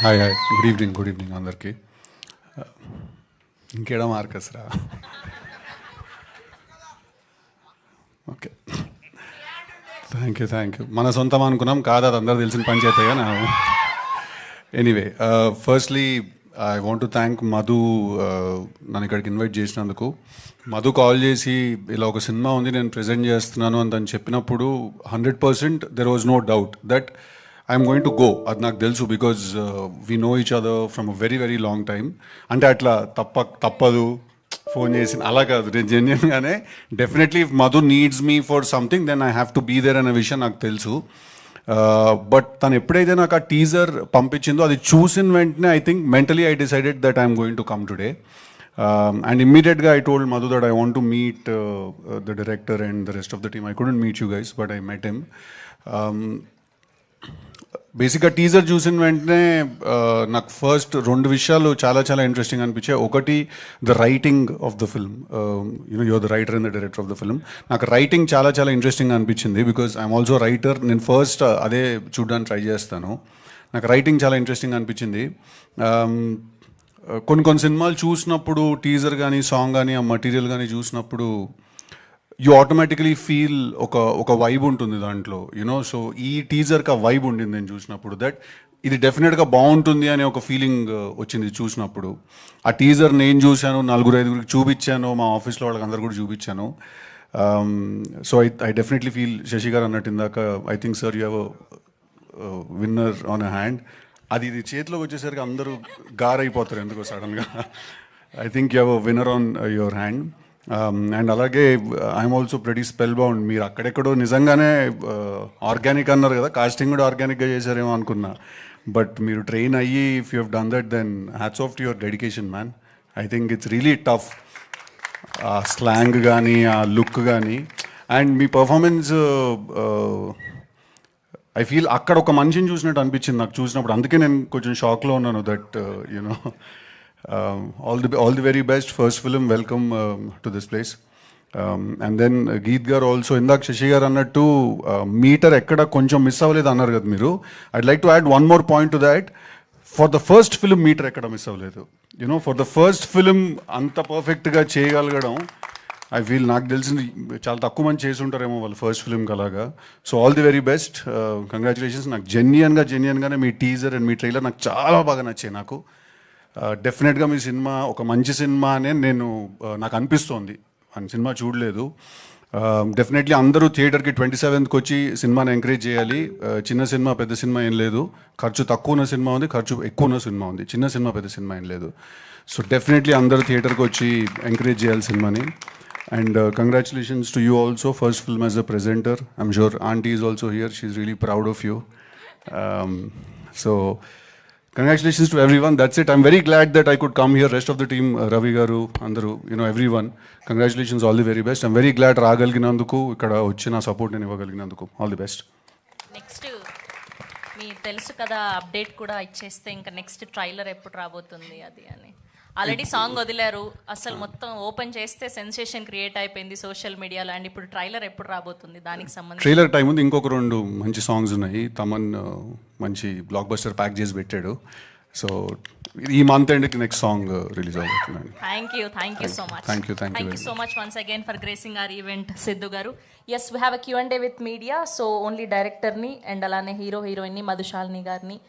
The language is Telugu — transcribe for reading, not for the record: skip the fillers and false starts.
హాయ్ హాయ్ గుడ్ ఈవినింగ్ అందరికీ. ఇంకేడా మార్కస్ రా. Okay, thank you. మన సొంతం అనుకున్నాం కాదు, అది అందరూ తెలిసిన పని చేస్తాయి నా. Anyway, firstly I want to thank Madhu నన్ను ఇక్కడికి ఇన్వైట్ చేసినందుకు. మధు కాల్ చేసి ఇలా ఒక సినిమా ఉంది నేను ప్రజెంట్ చేస్తున్నాను అని తను చెప్పినప్పుడు 100% there was no doubt that I'm going to go. అది నాకు తెలుసు, because we know each other from a very very long time. అంటే అట్లా తప్పదు ఫోన్ చేసి అలా కాదు, నేను జెన్యున్గానే definitely if Madhu needs me for something then I have to be there అనే విషయం నాకు తెలుసు. బట్ తను ఎప్పుడైతే నాకు ఆ టీజర్ పంపించిందో అది చూసిన వెంటనే I think mentally I decided that I'm going to come today. And immediately I told Madhu that I want to meet the director and the rest of the team. I couldn't meet you guys, but I met him. బేసిక్గా టీజర్ చూసిన వెంటనే నాకు ఫస్ట్ రెండు విషయాలు చాలా ఇంట్రెస్టింగ్ అనిపించాయి. ఒకటి, the writing of the film. You are the writer and the director of the film. నాకు రైటింగ్ చాలా ఇంట్రెస్టింగ్ అనిపించింది, బికాజ్ ఐఎమ్ ఆల్సో రైటర్. నేను ఫస్ట్ అదే చూడడానికి ట్రై చేస్తాను. నాకు రైటింగ్ చాలా ఇంట్రెస్టింగ్ అనిపించింది. కొన్ని సినిమాలు చూసినప్పుడు టీజర్ కానీ సాంగ్ కానీ ఆ మటీరియల్ కానీ చూసినప్పుడు యూ ఆటోమేటికలీ ఫీల్ ఒక వైబ్ ఉంటుంది దాంట్లో, యూనో. సో ఈ టీజర్కి ఆ వైబ్ ఉండింది నేను చూసినప్పుడు, దట్ ఇది డెఫినెట్గా బాగుంటుంది అనే ఒక ఫీలింగ్ వచ్చింది చూసినప్పుడు. ఆ టీజర్ నేను చూశాను, 4-5 చూపించాను, మా ఆఫీస్లో వాళ్ళకి అందరు కూడా చూపించాను. So I definitely feel, Shashi garu అన్నట్టు ఇందాక, I think sir you have winner on a hand. అది చేతిలోకి వచ్చేసరికి అందరూ గారైపోతారు ఎందుకో సడన్గా. I think you have a winner on your hand. And అలాగే I'm also pretty spellbound. మీరు అక్కడెక్కడో నిజంగానే ఆర్గానిక్ అన్నారు కదా, కాస్టింగ్ కూడా ఆర్గానిక్గా చేశారేమో అనుకున్నా. బట్ మీరు ట్రైన్ అయ్యి if you have done that then hats off to your dedication man. I think it's really tough. ఆ స్లాంగ్ కానీ ఆ లుక్ కానీ అండ్ మీ పర్ఫార్మెన్స్, ఐ ఫీల్ అక్కడ ఒక మనిషిని చూసినట్టు అనిపించింది నాకు చూసినప్పుడు. అందుకే నేను కొంచెం షాక్లో ఉన్నాను that you know. All the very best. First film, welcome to this place. And then Geeth గారు ఆల్సో, ఇందాక శశి గారు అన్నట్టు మీటర్ ఎక్కడ కొంచెం మిస్ అవ్వలేదు అన్నారు కదా మీరు. I'd like to add one more point to that. For the first film meter ఎక్కడ మిస్ అవ్వలేదు. You know, for the first film అంత పర్ఫెక్ట్గా చేయగలగడం, ఐ ఫీల్ నాకు తెలిసింది చాలా తక్కువ మంది చేసి ఉంటారేమో వాళ్ళు ఫస్ట్ ఫిల్మ్కి అలాగా. So all the very best, congratulations. నాకు జెన్యున్గానే మీ టీజర్ అండ్ మీ ట్రైలర్ నాకు చాలా బాగా నచ్చాయి. నాకు డెఫినెట్గా మీ సినిమా ఒక మంచి సినిమా అనే నాకు అనిపిస్తోంది. అని సినిమా చూడలేదు. డెఫినెట్లీ అందరూ థియేటర్కి 27th వచ్చి సినిమాని ఎంకరేజ్ చేయాలి. చిన్న సినిమా పెద్ద సినిమా ఏం లేదు. ఖర్చు తక్కువ ఉన్న సినిమా ఉంది, ఖర్చు ఎక్కువ ఉన్న సినిమా ఉంది. చిన్న సినిమా పెద్ద సినిమా ఏం లేదు. సో డెఫినెట్లీ అందరూ థియేటర్కి వచ్చి ఎంకరేజ్ చేయాలి సినిమాని. And congratulations to you also, first film as a presenter. I'm sure Auntie is also here. She's really proud of you. So congratulations to everyone. That's it. I'm very glad that I could come here. Rest of the team, Ravi Garu, Andaru, everyone. Congratulations, all the very best. I'm very glad రాగలిగినందుకు, ఇక్కడ వచ్చి నా సపోర్ట్ నేను ఇవ్వగలిగినందుకు. All the best. నెక్స్ట్ మీ తెలుసు కదా అప్డేట్ కూడా ఇచ్చేస్తే ఇంకా నెక్స్ట్ ట్రైలర్ ఎప్పుడు రాబోతుంది అది అని. ఆల్రెడీ సాంగ్ వదిలారు, అసలు మొత్తం ఓపెన్ చేస్తే సెన్సేషన్ క్రియేట్ అయిపోయింది సోషల్ మీడియాలో. అండ్ ఇప్పుడు ట్రైలర్ ఎప్పుడు రాబోతుంది, దానికి సంబంధించి ట్రైలర్ టైం ఉంది. ఇంకొక 2 మంచి సాంగ్స్ ఉన్నాయి. తమన్ మంచి బ్లాక్ బస్టర్ ప్యాక్ చేసి పెట్టాడు. సో ఈ మంత్ ఎండ్కి నెక్స్ట్ సాంగ్ రిలీజ్ అవుతుంది. Thank you so much. Thank you so much once again for gracing our event. Siddhu garu, yes we have a Q&A with media. So only డైరెక్టర్ని అండ్ అలానే హీరోయిన్ని మధుశాలిని గారిని